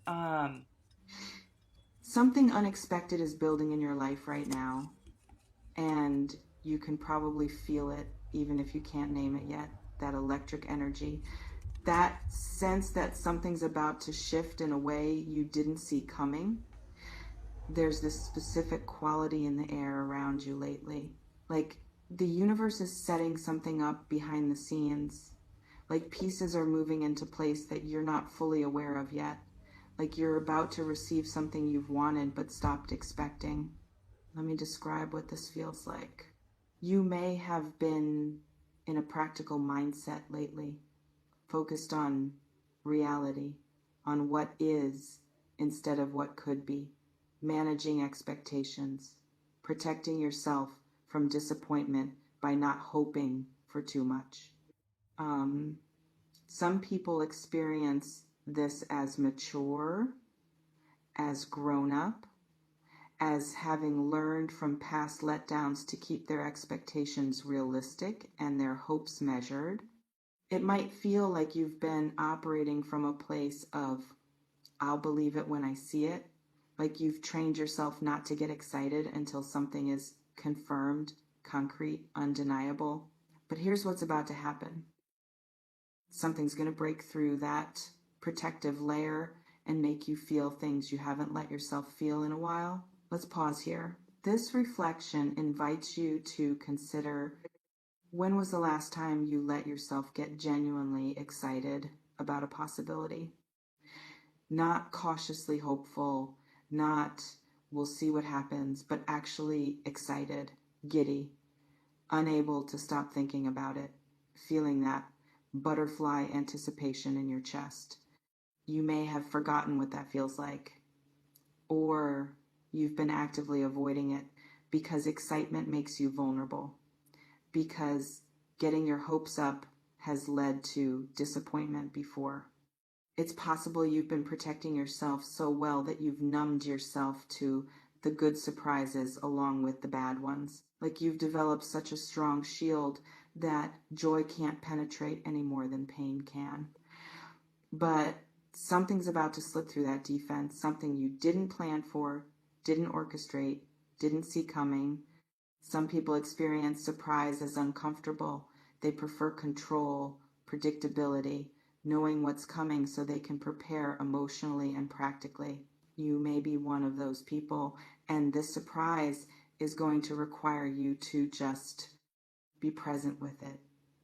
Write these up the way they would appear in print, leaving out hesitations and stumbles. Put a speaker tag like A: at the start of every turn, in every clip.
A: Um,
B: Something unexpected is building in your life right now, and you can probably feel it even if you can't name it yet. That electric energy, that sense that something's about to shift in a way you didn't see coming. There's this specific quality in the air around you lately. Like the universe is setting something up behind the scenes. Like pieces are moving into place that you're not fully aware of yet. Like you're about to receive something you've wanted but stopped expecting. Let me describe what this feels like. You may have been in a practical mindset lately, focused on reality, on what is instead of what could be, managing expectations, protecting yourself from disappointment by not hoping for too much. Um, some people experience this as mature, as grown up, as having learned from past letdowns to keep their expectations realistic and their hopes measured. It might feel like you've been operating from a place of, I'll believe it when I see it, like you've trained yourself not to get excited until something is confirmed, concrete, undeniable. But here's what's about to happen: something's going to break through that protective layer and make you feel things you haven't let yourself feel in a while. Let's pause here. This reflection invites you to consider, when was the last time you let yourself get genuinely excited about a possibility? Not cautiously hopeful, not we'll see what happens, but actually excited, giddy, unable to stop thinking about it, feeling that butterfly anticipation in your chest. You may have forgotten what that feels like, or you've been actively avoiding it because excitement makes you vulnerable, because getting your hopes up has led to disappointment before. It's possible you've been protecting yourself so well that you've numbed yourself to the good surprises along with the bad ones. Like you've developed such a strong shield that joy can't penetrate any more than pain can. But something's about to slip through that defense, something you didn't plan for, didn't orchestrate, didn't see coming. Some people experience surprise as uncomfortable. They prefer control, predictability, knowing what's coming so they can prepare emotionally and practically. You may be one of those people, and this surprise is going to require you to just be present with it,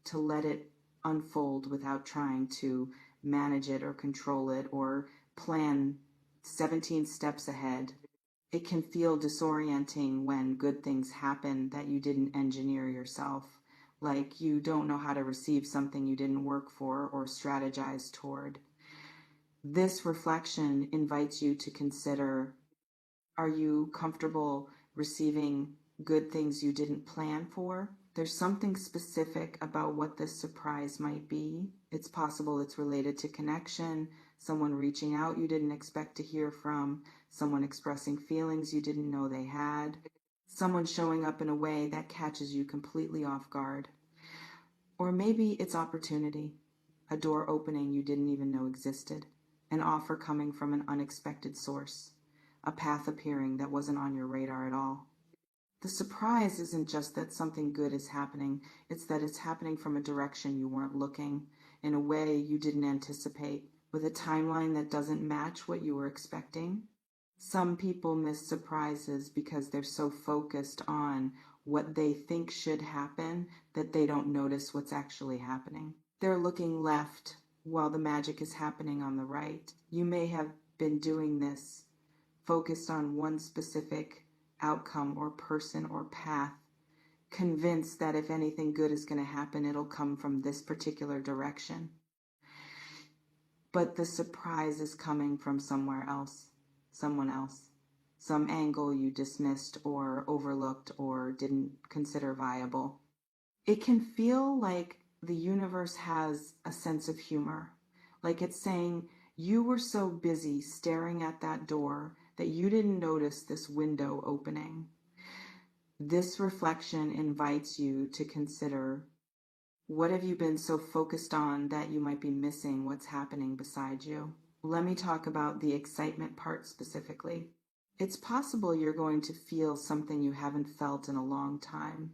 B: to let it unfold without trying to manage it or control it or plan 17 steps ahead. It can feel disorienting when good things happen that you didn't engineer yourself, like you don't know how to receive something you didn't work for or strategize toward. This reflection invites you to consider, are you comfortable receiving good things you didn't plan for? There's something specific about what this surprise might be. It's possible it's related to connection, someone reaching out you didn't expect to hear from, someone expressing feelings you didn't know they had, someone showing up in a way that catches you completely off guard. Or maybe it's opportunity, a door opening you didn't even know existed, an offer coming from an unexpected source, a path appearing that wasn't on your radar at all. The surprise isn't just that something good is happening, it's that it's happening from a direction you weren't looking, in a way you didn't anticipate, with a timeline that doesn't match what you were expecting. Some people miss surprises because they're so focused on what they think should happen that they don't notice what's actually happening. They're looking left while the magic is happening on the right. You may have been doing this, focused on one specific outcome or person or path, convinced that if anything good is going to happen, it'll come from this particular direction. But the surprise is coming from somewhere else, someone else, some angle you dismissed or overlooked or didn't consider viable. It can feel like the universe has a sense of humor, like it's saying, you were so busy staring at that door that you didn't notice this window opening. This reflection invites you to consider, what have you been so focused on that you might be missing what's happening beside you? Let me talk about the excitement part specifically. It's possible you're going to feel something you haven't felt in a long time.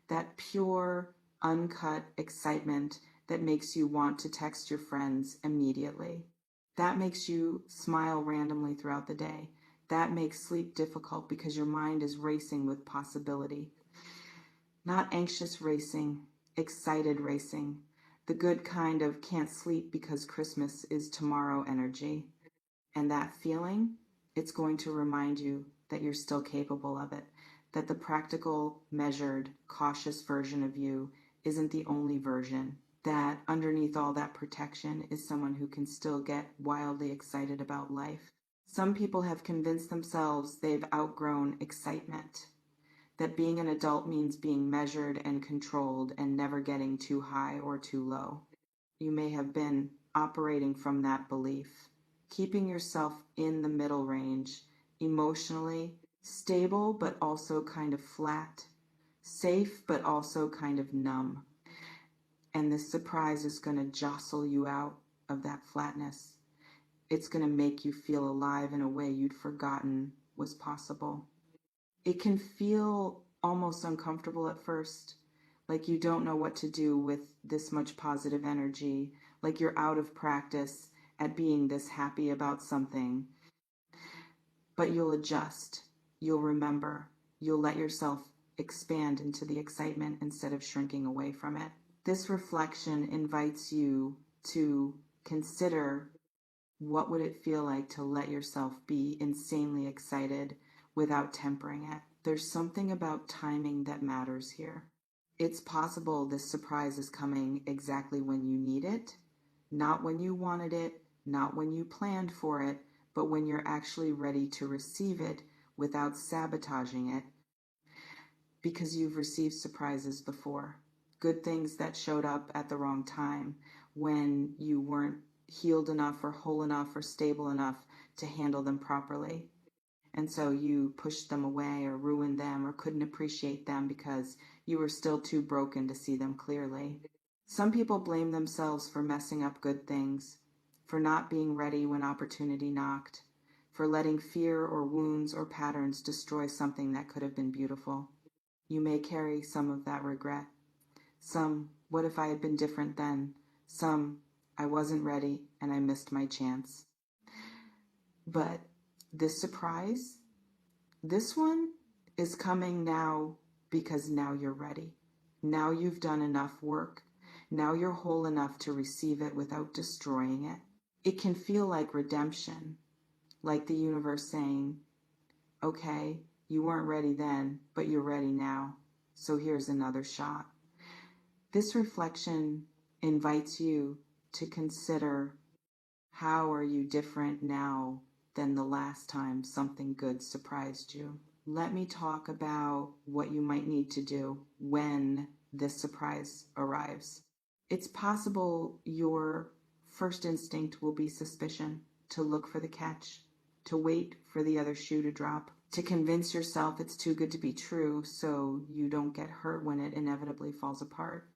B: That pure, uncut excitement that makes you want to text your friends immediately. That makes you smile randomly throughout the day. That makes sleep difficult because your mind is racing with possibility. Not anxious racing, excited racing. The good kind of can't sleep because Christmas is tomorrow energy. And that feeling, it's going to remind you that you're still capable of it, that the practical, measured, cautious version of you isn't the only version, that underneath all that protection is someone who can still get wildly excited about life. Some people have convinced themselves they've outgrown excitement, that being an adult means being measured and controlled and never getting too high or too low. You may have been operating from that belief, keeping yourself in the middle range, emotionally stable but also kind of flat, safe but also kind of numb. And this surprise is going to jostle you out of that flatness. It's going to make you feel alive in a way you'd forgotten was possible. It can feel almost uncomfortable at first, like you don't know what to do with this much positive energy, like you're out of practice at being this happy about something. But you'll adjust, you'll remember, you'll let yourself expand into the excitement instead of shrinking away from it. This reflection invites you to consider, what would it feel like to let yourself be insanely excited without tempering it? There's something about timing that matters here. It's possible this surprise is coming exactly when you need it, not when you wanted it, not when you planned for it, but when you're actually ready to receive it without sabotaging it, because you've received surprises before. Good things that showed up at the wrong time, when you weren't healed enough or whole enough or stable enough to handle them properly. And so you pushed them away or ruined them or couldn't appreciate them because you were still too broken to see them clearly. Some people blame themselves for messing up good things, for not being ready when opportunity knocked, for letting fear or wounds or patterns destroy something that could have been beautiful. You may carry some of that regret. Some, what if I had been different then? Some, I wasn't ready and I missed my chance. But this surprise, this one is coming now because now you're ready. Now you've done enough work. Now you're whole enough to receive it without destroying it. It can feel like redemption, like the universe saying, okay, you weren't ready then, but you're ready now. So here's another shot. This reflection invites you to consider, how are you different now than the last time something good surprised you? Let me talk about what you might need to do when this surprise arrives. It's possible your first instinct will be suspicion, to look for the catch, to wait for the other shoe to drop, to convince yourself it's too good to be true so you don't get hurt when it inevitably falls apart.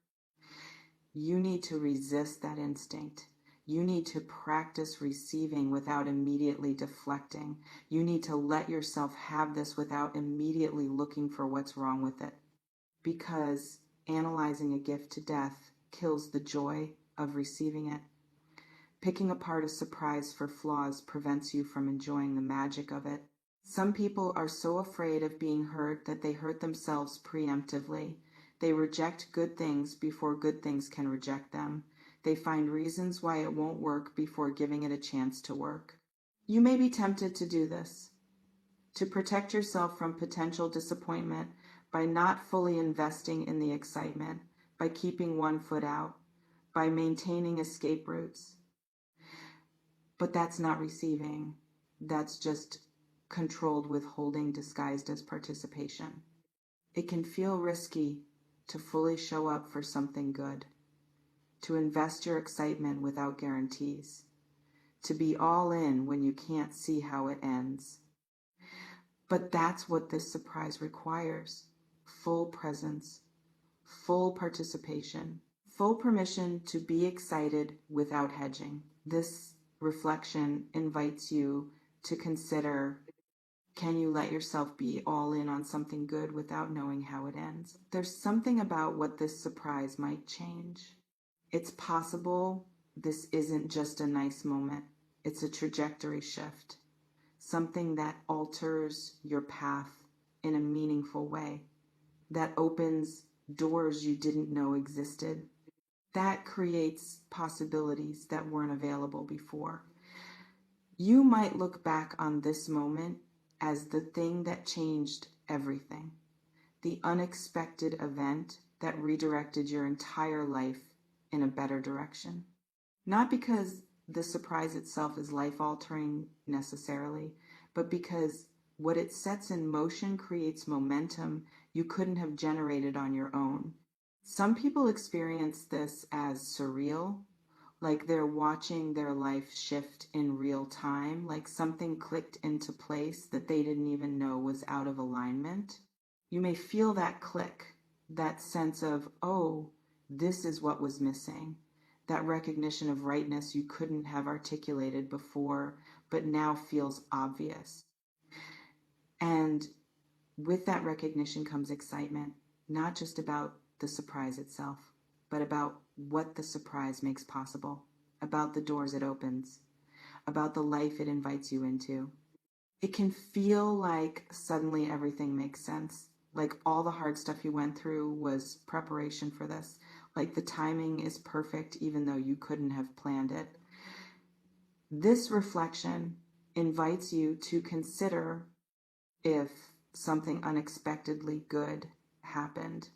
B: You need to resist that instinct. You need to practice receiving without immediately deflecting. You need to let yourself have this without immediately looking for what's wrong with it. Because analyzing a gift to death kills the joy of receiving it. Picking apart a surprise for flaws prevents you from enjoying the magic of it. Some people are so afraid of being hurt that they hurt themselves preemptively. They reject good things before good things can reject them. They find reasons why it won't work before giving it a chance to work. You may be tempted to do this, to protect yourself from potential disappointment by not fully investing in the excitement, by keeping one foot out, by maintaining escape routes. But that's not receiving. That's just controlled withholding disguised as participation. It can feel risky to fully show up for something good, to invest your excitement without guarantees, to be all in when you can't see how it ends. But that's what this surprise requires: full presence, full participation, full permission to be excited without hedging. This reflection invites you to consider, can you let yourself be all in on something good without knowing how it ends? There's something about what this surprise might change. It's possible this isn't just a nice moment. It's a trajectory shift, something that alters your path in a meaningful way, that opens doors you didn't know existed, that creates possibilities that weren't available before. You might look back on this moment as the thing that changed everything, the unexpected event that redirected your entire life in a better direction. Not because the surprise itself is life-altering necessarily, but because what it sets in motion creates momentum you couldn't have generated on your own. Some people experience this as surreal, like they're watching their life shift in real time, like something clicked into place that they didn't even know was out of alignment. You may feel that click, that sense of, oh, this is what was missing, that recognition of rightness you couldn't have articulated before, but now feels obvious. And with that recognition comes excitement, not just about the surprise itself, but about what the surprise makes possible, about the doors it opens, about the life it invites you into. It can feel like suddenly everything makes sense, like all the hard stuff you went through was preparation for this, like the timing is perfect even though you couldn't have planned it. This reflection invites you to consider, if something unexpectedly good happened,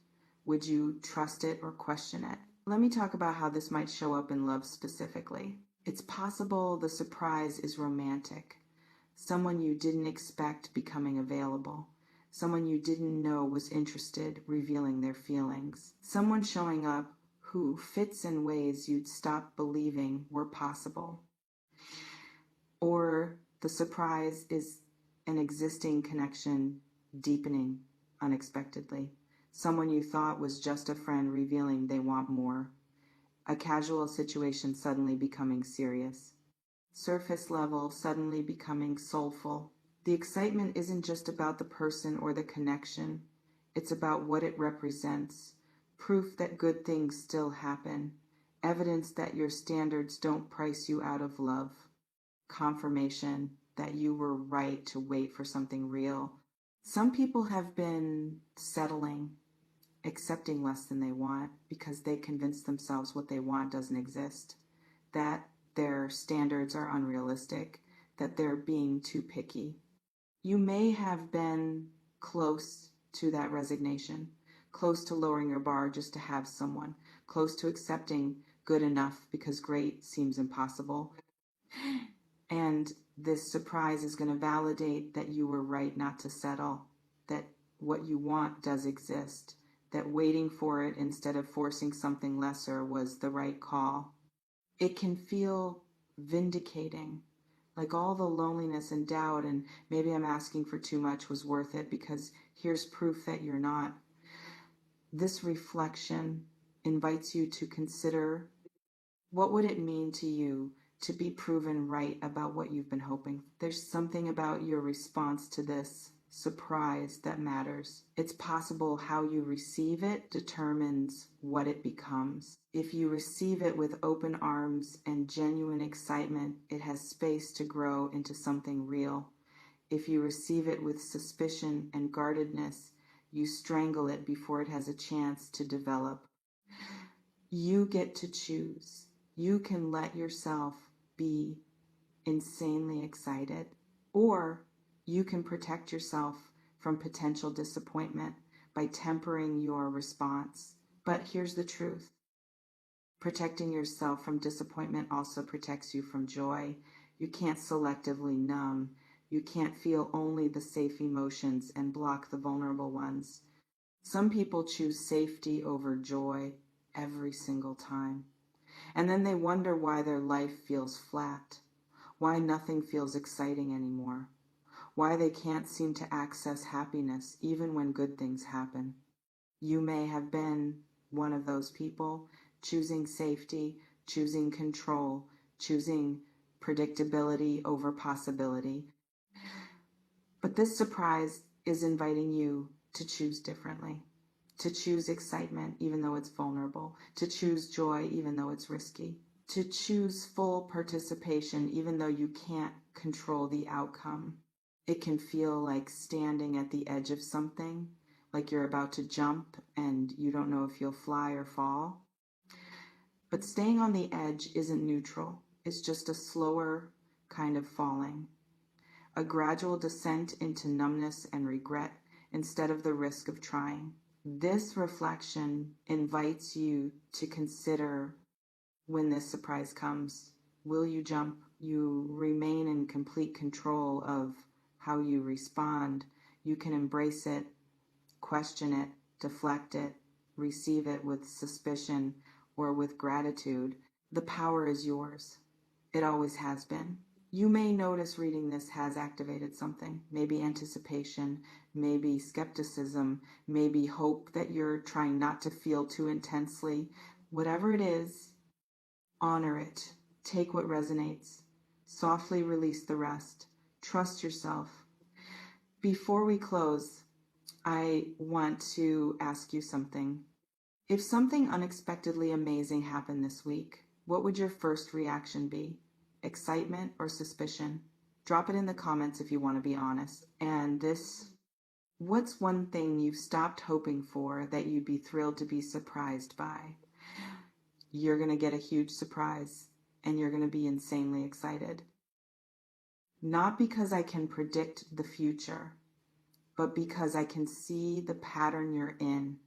B: would you trust it or question it? Let me talk about how this might show up in love specifically. It's possible the surprise is romantic. Someone you didn't expect becoming available. Someone you didn't know was interested, revealing their feelings. Someone showing up who fits in ways you'd stop believing were possible. Or the surprise is an existing connection deepening unexpectedly. Someone you thought was just a friend revealing they want more. A casual situation suddenly becoming serious. Surface level suddenly becoming soulful. The excitement isn't just about the person or the connection. It's about what it represents. Proof that good things still happen. Evidence that your standards don't price you out of love. Confirmation that you were right to wait for something real. Some people have been settling, accepting less than they want because they convince themselves what they want doesn't exist, that their standards are unrealistic, that they're being too picky. You may have been close to that resignation, close to lowering your bar just to have someone, close to accepting good enough because great seems impossible. And this surprise is going to validate that you were right not to settle, that what you want does exist, that waiting for it instead of forcing something lesser was the right call. It can feel vindicating, like all the loneliness and doubt and maybe I'm asking for too much was worth it because here's proof that you're not. This reflection invites you to consider, what would it mean to you to be proven right about what you've been hoping? There's something about your response to this surprise that matters. It's possible how you receive it determines what it becomes. If you receive it with open arms and genuine excitement, it has space to grow into something real. If you receive it with suspicion and guardedness, you strangle it before it has a chance to develop. You get to choose. You can let yourself be insanely excited, or you can protect yourself from potential disappointment by tempering your response. But here's the truth. Protecting yourself from disappointment also protects you from joy. You can't selectively numb. You can't feel only the safe emotions and block the vulnerable ones. Some people choose safety over joy every single time. And then they wonder why their life feels flat, why nothing feels exciting anymore, why they can't seem to access happiness even when good things happen. You may have been one of those people choosing safety, choosing control, choosing predictability over possibility. But this surprise is inviting you to choose differently, to choose excitement even though it's vulnerable, to choose joy even though it's risky, to choose full participation even though you can't control the outcome. It can feel like standing at the edge of something, like you're about to jump and you don't know if you'll fly or fall. But staying on the edge isn't neutral. It's just a slower kind of falling, a gradual descent into numbness and regret instead of the risk of trying. This reflection invites you to consider when this surprise comes. Will you jump? You remain in complete control of how you respond. You can embrace it, question it, deflect it, receive it with suspicion or with gratitude. The power is yours. It always has been. You may notice reading this has activated something, maybe anticipation, maybe skepticism, maybe hope that you're trying not to feel too intensely. Whatever it is, honor it. Take what resonates. Softly release the rest. Trust yourself. Before we close, I want to ask you something. If something unexpectedly amazing happened this week, what would your first reaction be? Excitement or suspicion? Drop it in the comments if you want to be honest. And what's one thing you've stopped hoping for that you'd be thrilled to be surprised by? You're going to get a huge surprise and you're going to be insanely excited. Not because I can predict the future, but because I can see the pattern you're in,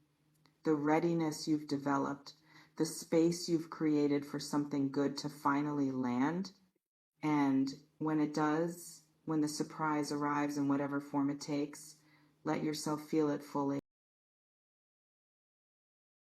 B: the readiness you've developed, the space you've created for something good to finally land. And when it does, when the surprise arrives in whatever form it takes, let yourself feel it fully.